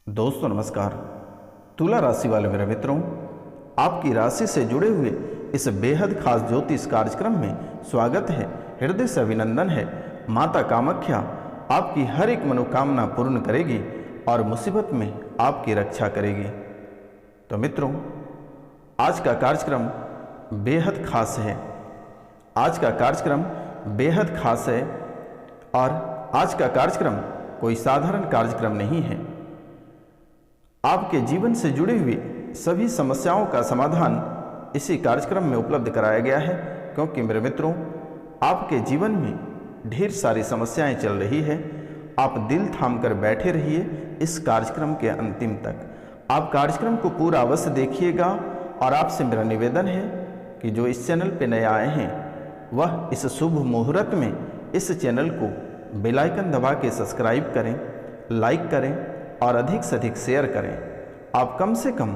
दोस्तों नमस्कार। तुला राशि वाले मेरे मित्रों, आपकी राशि से जुड़े हुए इस बेहद खास ज्योतिष कार्यक्रम में स्वागत है। हृदय से अभिनंदन है। माता कामाख्या आपकी हर एक मनोकामना पूर्ण करेगी और मुसीबत में आपकी रक्षा करेगी। तो मित्रों, आज का कार्यक्रम बेहद खास है। आज का कार्यक्रम बेहद खास है और आज का कार्यक्रम कोई साधारण कार्यक्रम नहीं है। आपके जीवन से जुड़ी हुई सभी समस्याओं का समाधान इसी कार्यक्रम में उपलब्ध कराया गया है, क्योंकि मेरे मित्रों, आपके जीवन में ढेर सारी समस्याएं चल रही है। आप दिल थाम कर बैठे रहिए इस कार्यक्रम के अंतिम तक। आप कार्यक्रम को पूरा अवश्य देखिएगा और आपसे मेरा निवेदन है कि जो इस चैनल पर नए आए हैं वह इस शुभ मुहूर्त में इस चैनल को बेल आइकन दबा के सब्सक्राइब करें, लाइक करें और अधिक से अधिक शेयर करें। आप कम से कम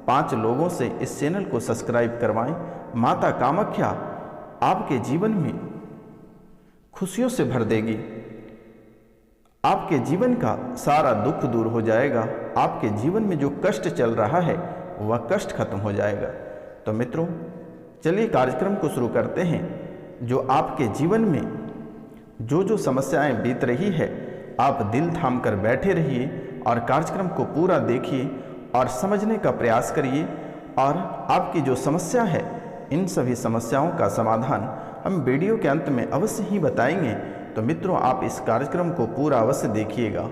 5 लोगों से इस चैनल को सब्सक्राइब करवाएं। माता कामाख्या आपके जीवन में खुशियों से भर देगी। आपके जीवन का सारा दुख दूर हो जाएगा। आपके जीवन में जो कष्ट चल रहा है वह कष्ट खत्म हो जाएगा। तो मित्रों, चलिए कार्यक्रम को शुरू करते हैं। जो आपके जीवन में जो समस्याएं बीत रही है, आप दिल थाम कर बैठे रहिए और कार्यक्रम को पूरा देखिए और समझने का प्रयास करिए। और आपकी जो समस्या है, इन सभी समस्याओं का समाधान हम वीडियो के अंत में अवश्य ही बताएंगे। तो मित्रों, आप इस कार्यक्रम को पूरा अवश्य देखिएगा।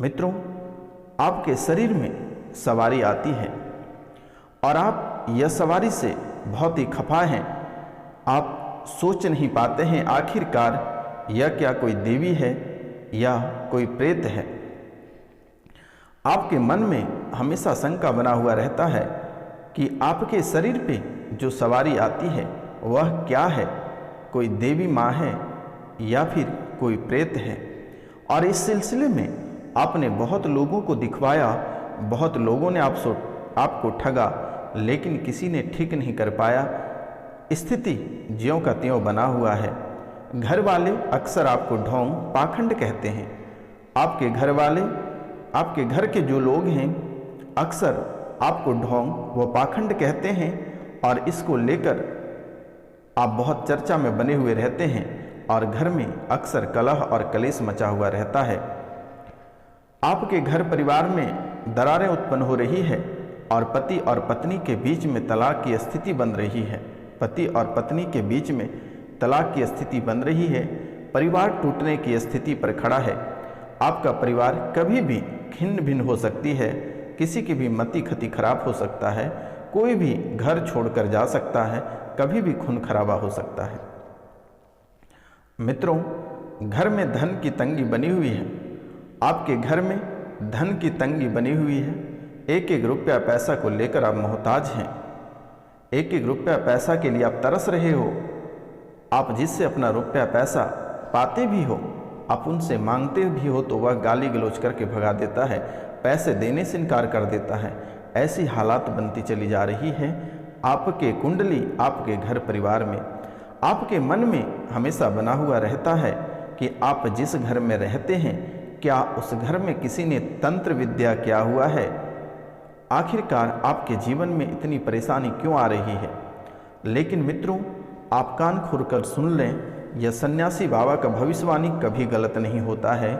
मित्रों, आपके शरीर में सवारी आती है और आप यह सवारी से बहुत ही खफा हैं। आप सोच नहीं पाते हैं आखिरकार यह क्या कोई देवी है या कोई प्रेत है। आपके मन में हमेशा शंका बना हुआ रहता है कि आपके शरीर पे जो सवारी आती है वह क्या है, कोई देवी माँ है या फिर कोई प्रेत है। और इस सिलसिले में आपने बहुत लोगों को दिखवाया, बहुत लोगों ने आपको ठगा, लेकिन किसी ने ठीक नहीं कर पाया। स्थिति ज्यों का त्यों बना हुआ है। घर वाले अक्सर आपको ढोंग पाखंड कहते हैं। आपके घर वाले, आपके घर के जो लोग हैं, अक्सर आपको ढोंग व पाखंड कहते हैं और इसको लेकर आप बहुत चर्चा में बने हुए रहते हैं और घर में अक्सर कलह और कलेश मचा हुआ रहता है। आपके घर परिवार में दरारें उत्पन्न हो रही है और पति और पत्नी के बीच में तलाक की स्थिति बन रही है। पति और पत्नी के बीच में तलाक की स्थिति बन रही है। परिवार टूटने की स्थिति पर खड़ा है। आपका परिवार कभी भी छिन्न भिन्न हो सकती है। किसी की भी मति खती खराब हो सकता है। कोई भी घर छोड़कर जा सकता है। कभी भी खून खराबा हो सकता है। मित्रों, घर में धन की तंगी बनी हुई है। आपके घर में धन की तंगी बनी हुई है। एक एक रुपया पैसा को लेकर आप मोहताज हैं। एक एक रुपया पैसा के लिए आप तरस रहे हो। आप जिससे अपना रुपया पैसा पाते भी हो, आप उनसे मांगते भी हो तो वह गाली गलौज करके भगा देता है, पैसे देने से इनकार कर देता है। ऐसी हालात बनती चली जा रही है आपके कुंडली, आपके घर परिवार में। आपके मन में हमेशा बना हुआ रहता है कि आप जिस घर में रहते हैं, क्या उस घर में किसी ने तंत्र विद्या किया हुआ है। आखिरकार आपके जीवन में इतनी परेशानी क्यों आ रही है। लेकिन मित्रों, आप कान खोलकर सुन लें, यह सन्यासी बाबा का भविष्यवाणी कभी गलत नहीं होता है।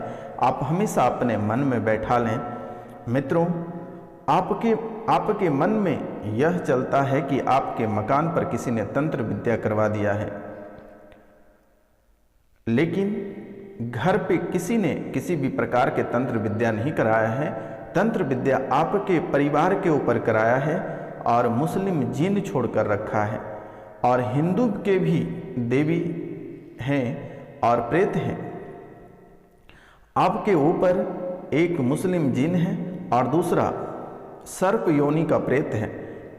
आप हमेशा अपने मन में बैठा लें। मित्रों, आपके मन में यह चलता है कि आपके मकान पर किसी ने तंत्र विद्या करवा दिया है, लेकिन घर पे किसी ने किसी भी प्रकार के तंत्र विद्या नहीं कराया है। तंत्र विद्या आपके परिवार के ऊपर कराया है और मुस्लिम जिन छोड़कर रखा है। और हिंदू के भी देवी हैं और प्रेत हैं। आपके ऊपर एक मुस्लिम जिन है और दूसरा सर्प योनि का प्रेत है,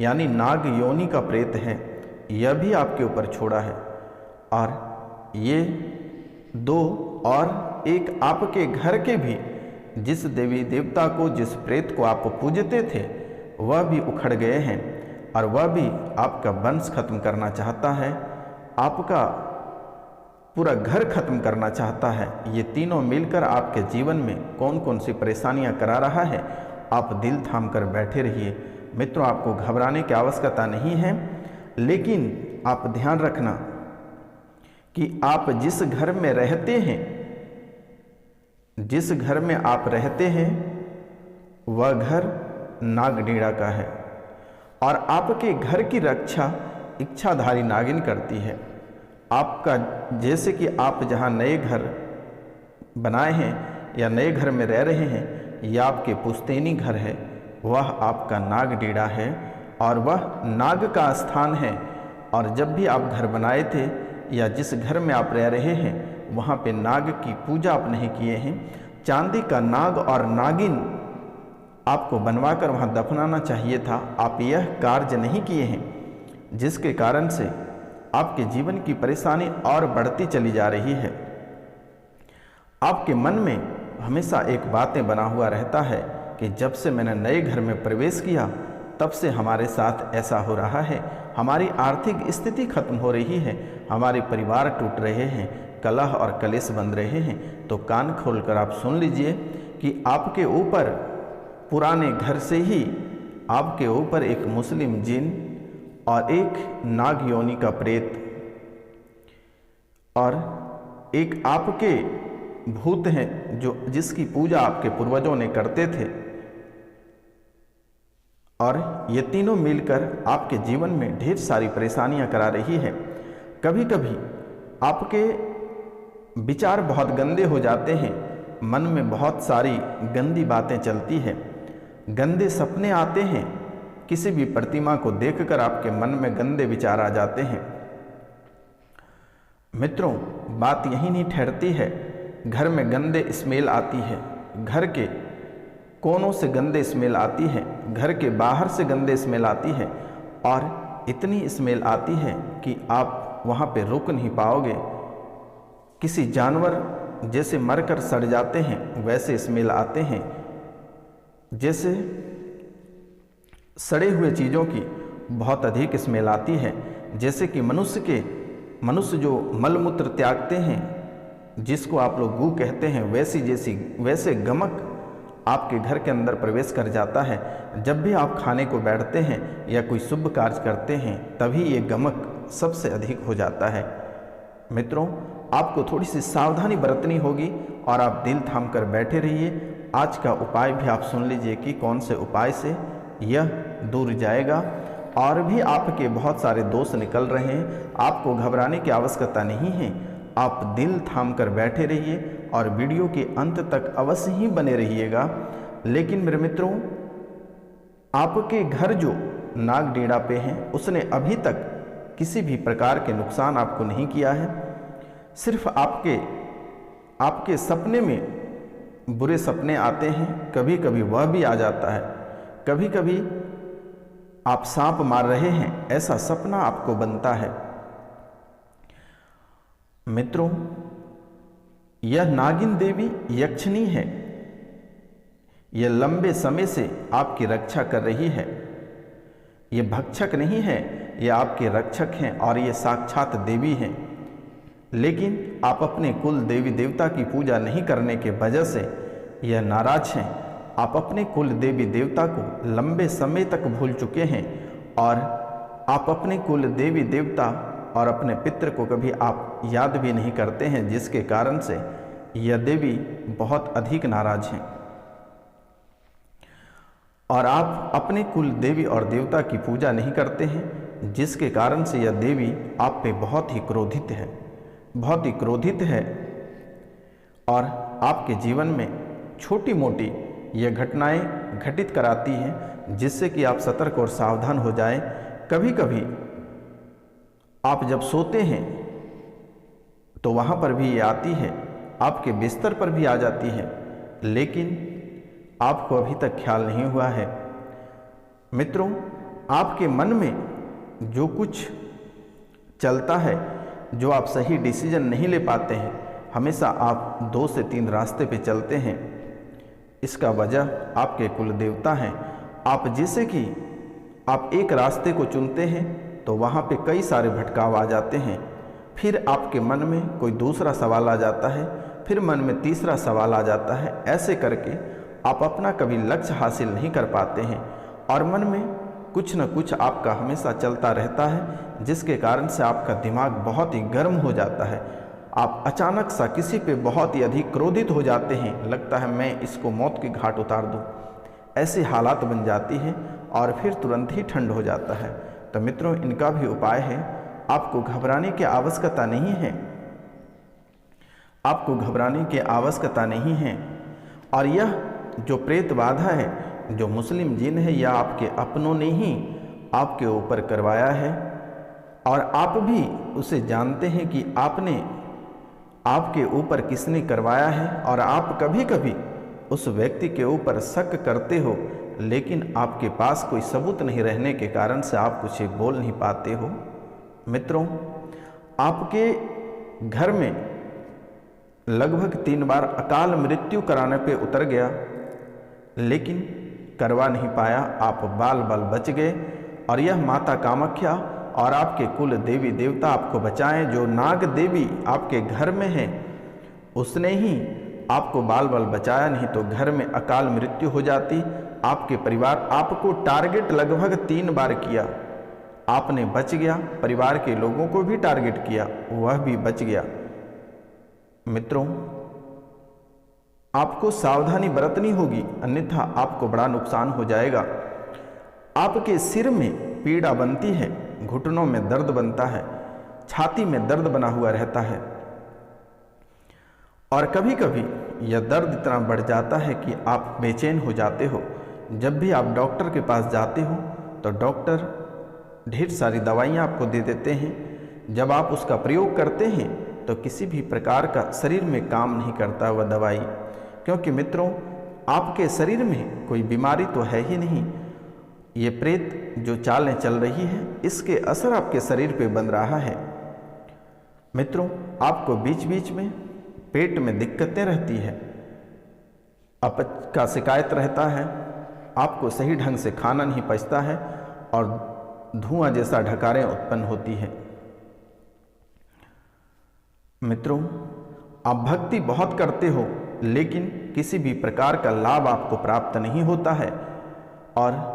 यानी नाग योनि का प्रेत है। यह भी आपके ऊपर छोड़ा है। और ये 2 और एक आपके घर के भी, जिस देवी देवता को, जिस प्रेत को आप पूजते थे, वह भी उखड़ गए हैं और वह भी आपका वंश खत्म करना चाहता है। आपका पूरा घर खत्म करना चाहता है। ये तीनों मिलकर आपके जीवन में कौन कौन सी परेशानियां करा रहा है, आप दिल थाम कर बैठे रहिए। मित्रों, आपको घबराने की आवश्यकता नहीं है, लेकिन आप ध्यान रखना कि आप जिस घर में रहते हैं, जिस घर में आप रहते हैं वह घर नागडीड़ा का है और आपके घर की रक्षा इच्छाधारी नागिन करती है। आपका जैसे कि आप जहाँ नए घर बनाए हैं या नए घर में रह रहे हैं, या आपके पुश्तैनी घर है, वह आपका नागडीड़ा है और वह नाग का स्थान है। और जब भी आप घर बनाए थे या जिस घर में आप रह रहे हैं, वहाँ पे नाग की पूजा आप नहीं किए हैं। चांदी का नाग और नागिन आपको बनवाकर वहाँ दफनाना चाहिए था। आप यह कार्य नहीं किए हैं, जिसके कारण से आपके जीवन की परेशानी और बढ़ती चली जा रही है। आपके मन में हमेशा एक बातें बना हुआ रहता है कि जब से मैंने नए घर में प्रवेश किया तब से हमारे साथ ऐसा हो रहा है, हमारी आर्थिक स्थिति खत्म हो रही है, हमारे परिवार टूट रहे हैं, कलह और कलेश बन रहे हैं। तो कान खोलकर आप सुन लीजिए कि आपके ऊपर पुराने घर से ही आपके ऊपर एक मुस्लिम जिन और एक नाग योनि का प्रेत और एक आपके भूत हैं जो जिसकी पूजा आपके पूर्वजों ने करते थे, और ये तीनों मिलकर आपके जीवन में ढेर सारी परेशानियां करा रही है। कभी कभी आपके विचार बहुत गंदे हो जाते हैं, मन में बहुत सारी गंदी बातें चलती हैं, गंदे सपने आते हैं, किसी भी प्रतिमा को देखकर आपके मन में गंदे विचार आ जाते हैं। मित्रों, बात यही नहीं ठहरती है, घर में गंदे स्मेल आती है, घर के कोनों से गंदे स्मेल आती है, घर के बाहर से गंदे स्मेल आती है, और इतनी स्मेल आती है कि आप वहाँ पे रुक नहीं पाओगे। किसी जानवर जैसे मरकर सड़ जाते हैं वैसे स्मेल आते हैं, जैसे सड़े हुए चीज़ों की बहुत अधिक स्मेल आती है। जैसे कि मनुष्य जो मलमूत्र त्यागते हैं, जिसको आप लोग गू कहते हैं, वैसे गमक आपके घर के अंदर प्रवेश कर जाता है। जब भी आप खाने को बैठते हैं या कोई शुभ कार्य करते हैं, तभी ये गमक सबसे अधिक हो जाता है। मित्रों, आपको थोड़ी सी सावधानी बरतनी होगी और आप दिल थाम कर बैठे रहिए। आज का उपाय भी आप सुन लीजिए कि कौन से उपाय से यह दूर जाएगा। और भी आपके बहुत सारे दोष निकल रहे हैं, आपको घबराने की आवश्यकता नहीं है। आप दिल थाम कर बैठे रहिए और वीडियो के अंत तक अवश्य ही बने रहिएगा। लेकिन मेरे मित्रों, आपके घर जो नागडीड़ा पे हैं, उसने अभी तक किसी भी प्रकार के नुकसान आपको नहीं किया है। सिर्फ आपके सपने में बुरे सपने आते हैं, कभी कभी वह भी आ जाता है, कभी कभी आप सांप मार रहे हैं ऐसा सपना आपको बनता है। मित्रों, यह नागिन देवी यक्षिणी है, यह लंबे समय से आपकी रक्षा कर रही है। ये भक्षक नहीं है, ये आपके रक्षक हैं और ये साक्षात देवी हैं। लेकिन आप अपने कुल देवी देवता की पूजा नहीं करने के वजह से यह नाराज हैं। आप अपने कुल देवी देवता को लंबे समय तक भूल चुके हैं और आप अपने कुल देवी देवता और अपने पितृ को कभी आप याद भी नहीं करते हैं, जिसके कारण से यह देवी बहुत अधिक नाराज हैं। और आप अपने कुल देवी और देवता की पूजा नहीं करते हैं, जिसके कारण से यह देवी आप पे बहुत ही क्रोधित है, बहुत ही क्रोधित है। और आपके जीवन में छोटी मोटी ये घटनाएं घटित कराती हैं, जिससे कि आप सतर्क और सावधान हो जाएं। कभी कभी आप जब सोते हैं तो वहाँ पर भी ये आती है, आपके बिस्तर पर भी आ जाती है, लेकिन आपको अभी तक ख्याल नहीं हुआ है। मित्रों, आपके मन में जो कुछ चलता है, जो आप सही डिसीजन नहीं ले पाते हैं, हमेशा आप 2 से 3 रास्ते पे चलते हैं। इसका वजह आपके कुल देवता हैं। आप जैसे कि आप एक रास्ते को चुनते हैं तो वहाँ पे कई सारे भटकाव आ जाते हैं। फिर आपके मन में कोई दूसरा सवाल आ जाता है, फिर मन में तीसरा सवाल आ जाता है। ऐसे करके आप अपना कभी लक्ष्य हासिल नहीं कर पाते हैं और मन में कुछ न कुछ आपका हमेशा चलता रहता है, जिसके कारण से आपका दिमाग बहुत ही गर्म हो जाता है। आप अचानक सा किसी पे बहुत ही अधिक क्रोधित हो जाते हैं, लगता है मैं इसको मौत के घाट उतार दूं। ऐसी हालात बन जाती है और फिर तुरंत ही ठंड हो जाता है। तो मित्रों, इनका भी उपाय है। आपको घबराने की आवश्यकता नहीं है, आपको घबराने की आवश्यकता नहीं है। और यह जो प्रेत बाधा है, जो मुस्लिम जिन है, यह आपके अपनों ने ही आपके ऊपर करवाया है और आप भी उसे जानते हैं कि आपके ऊपर किसने करवाया है। और आप कभी कभी उस व्यक्ति के ऊपर शक करते हो, लेकिन आपके पास कोई सबूत नहीं रहने के कारण से आप कुछ बोल नहीं पाते हो। मित्रों, आपके घर में लगभग 3 बार अकाल मृत्यु कराने पे उतर गया, लेकिन करवा नहीं पाया, आप बाल बच गए। और यह माता कामाख्या और आपके कुल देवी देवता आपको बचाएं। जो नाग देवी आपके घर में है, उसने ही आपको बाल बचाया, नहीं तो घर में अकाल मृत्यु हो जाती। आपके परिवार आपको टारगेट लगभग 3 बार किया, आपने बच गया। परिवार के लोगों को भी टारगेट किया, वह भी बच गया। मित्रों, आपको सावधानी बरतनी होगी, अन्यथा आपको बड़ा नुकसान हो जाएगा। आपके सिर में पीड़ा बनती है, घुटनों में दर्द बनता है, छाती में दर्द बना हुआ रहता है और कभी कभी यह दर्द इतना बढ़ जाता है कि आप बेचैन हो जाते हो। जब भी आप डॉक्टर के पास जाते हो तो डॉक्टर ढेर सारी दवाइयाँ आपको दे देते हैं। जब आप उसका प्रयोग करते हैं तो किसी भी प्रकार का शरीर में काम नहीं करता वह दवाई, क्योंकि मित्रों, आपके शरीर में कोई बीमारी तो है ही नहीं। ये प्रेत जो चालें चल रही है, इसके असर आपके शरीर पे बन रहा है। मित्रों, आपको बीच बीच में पेट में दिक्कतें रहती है, अपच का शिकायत रहता है, आपको सही ढंग से खाना नहीं पचता है और धुआं जैसा ढकारें उत्पन्न होती है। मित्रों, आप भक्ति बहुत करते हो, लेकिन किसी भी प्रकार का लाभ आपको प्राप्त नहीं होता है और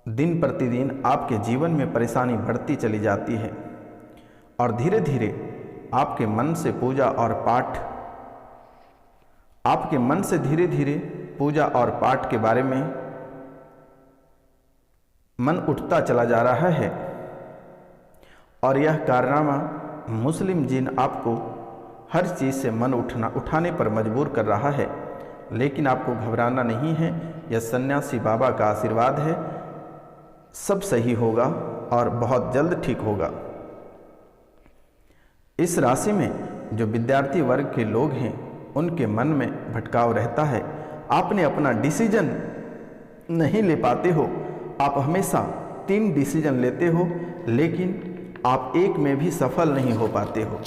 दिन प्रतिदिन आपके जीवन में परेशानी बढ़ती चली जाती है और धीरे धीरे आपके मन से पूजा और पाठ, आपके मन से धीरे धीरे पूजा और पाठ के बारे में मन उठता चला जा रहा है और यह कारनामा मुस्लिम जिन आपको हर चीज़ से मन उठाने पर मजबूर कर रहा है। लेकिन आपको घबराना नहीं है, यह सन्यासी बाबा का आशीर्वाद है, सब सही होगा और बहुत जल्द ठीक होगा। इस राशि में जो विद्यार्थी वर्ग के लोग हैं, उनके मन में भटकाव रहता है। आपने अपना डिसीजन नहीं ले पाते हो, आप हमेशा 3 डिसीजन लेते हो, लेकिन आप एक में भी सफल नहीं हो पाते हो।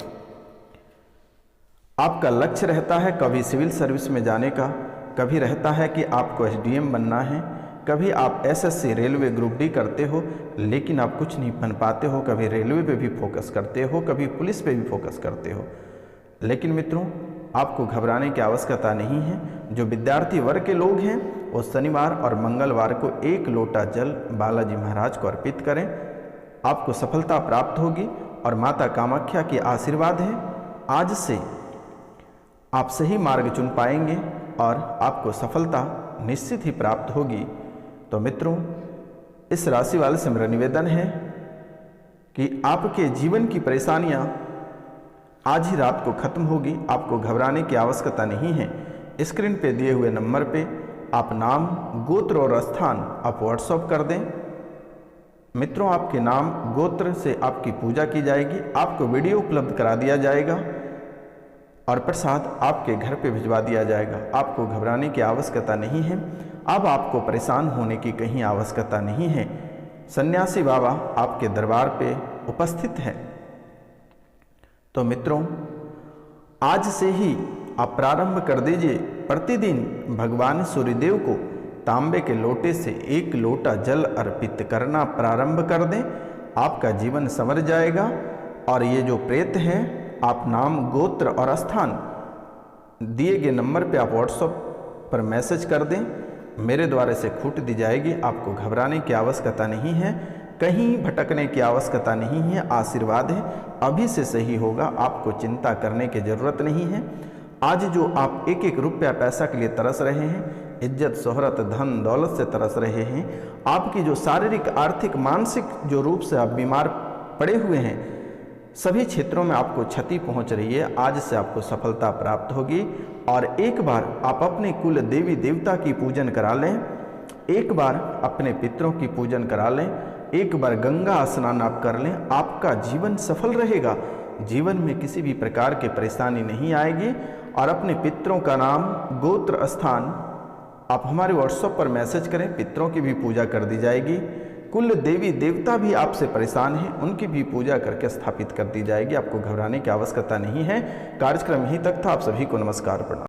आपका लक्ष्य रहता है कभी सिविल सर्विस में जाने का, कभी रहता है कि आपको एसडीएम बनना है, कभी आप एसएससी रेलवे ग्रुप डी करते हो, लेकिन आप कुछ नहीं बन पाते हो। कभी रेलवे पे भी फोकस करते हो, कभी पुलिस पे भी फोकस करते हो। लेकिन मित्रों, आपको घबराने की आवश्यकता नहीं है। जो विद्यार्थी वर्ग के लोग हैं, वो शनिवार और मंगलवार को 1 लोटा जल बालाजी महाराज को अर्पित करें, आपको सफलता प्राप्त होगी और माता कामाख्या के आशीर्वाद है। आज से आप सही मार्ग चुन पाएंगे और आपको सफलता निश्चित ही प्राप्त होगी। तो मित्रों, इस राशि वाले से मेरा निवेदन है कि आपके जीवन की परेशानियां आज ही रात को खत्म होगी। आपको घबराने की आवश्यकता नहीं है। स्क्रीन पे दिए हुए नंबर पे आप नाम, गोत्र और स्थान आप व्हाट्सएप कर दें। मित्रों, आपके नाम गोत्र से आपकी पूजा की जाएगी, आपको वीडियो उपलब्ध करा दिया जाएगा और प्रसाद आपके घर पे भिजवा दिया जाएगा। आपको घबराने की आवश्यकता नहीं है। अब आपको परेशान होने की कहीं आवश्यकता नहीं है। सन्यासी बाबा आपके दरबार पे उपस्थित हैं। तो मित्रों, आज से ही आप प्रारंभ कर दीजिए। प्रतिदिन भगवान सूर्यदेव को तांबे के लोटे से 1 लोटा जल अर्पित करना प्रारंभ कर दें। आपका जीवन संवर जाएगा और ये जो प्रेत हैं, आप नाम, गोत्र और स्थान दिए गए नंबर पे आप व्हाट्सएप पर मैसेज कर दें, मेरे द्वारा से छूट दी जाएगी। आपको घबराने की आवश्यकता नहीं है, कहीं भटकने की आवश्यकता नहीं है, आशीर्वाद है, अभी से सही होगा, आपको चिंता करने की ज़रूरत नहीं है। आज जो आप एक एक रुपया पैसा के लिए तरस रहे हैं, इज्जत, शोहरत, धन दौलत से तरस रहे हैं, आपकी जो शारीरिक, आर्थिक, मानसिक जो रूप से आप बीमार पड़े हुए हैं, सभी क्षेत्रों में आपको क्षति पहुंच रही है, आज से आपको सफलता प्राप्त होगी। और एक बार आप अपने कुल देवी देवता की पूजन करा लें, एक बार अपने पितरों की पूजन करा लें, एक बार गंगा स्नान आप कर लें, आपका जीवन सफल रहेगा। जीवन में किसी भी प्रकार की परेशानी नहीं आएगी। और अपने पितरों का नाम, गोत्र, स्थान आप हमारे व्हाट्सएप पर मैसेज करें, पितरों की भी पूजा कर दी जाएगी। कुल देवी देवता भी आपसे परेशान हैं, उनकी भी पूजा करके स्थापित कर दी जाएगी। आपको घबराने की आवश्यकता नहीं है। कार्यक्रम यहीं तक था। आप सभी को नमस्कार, प्रणाम।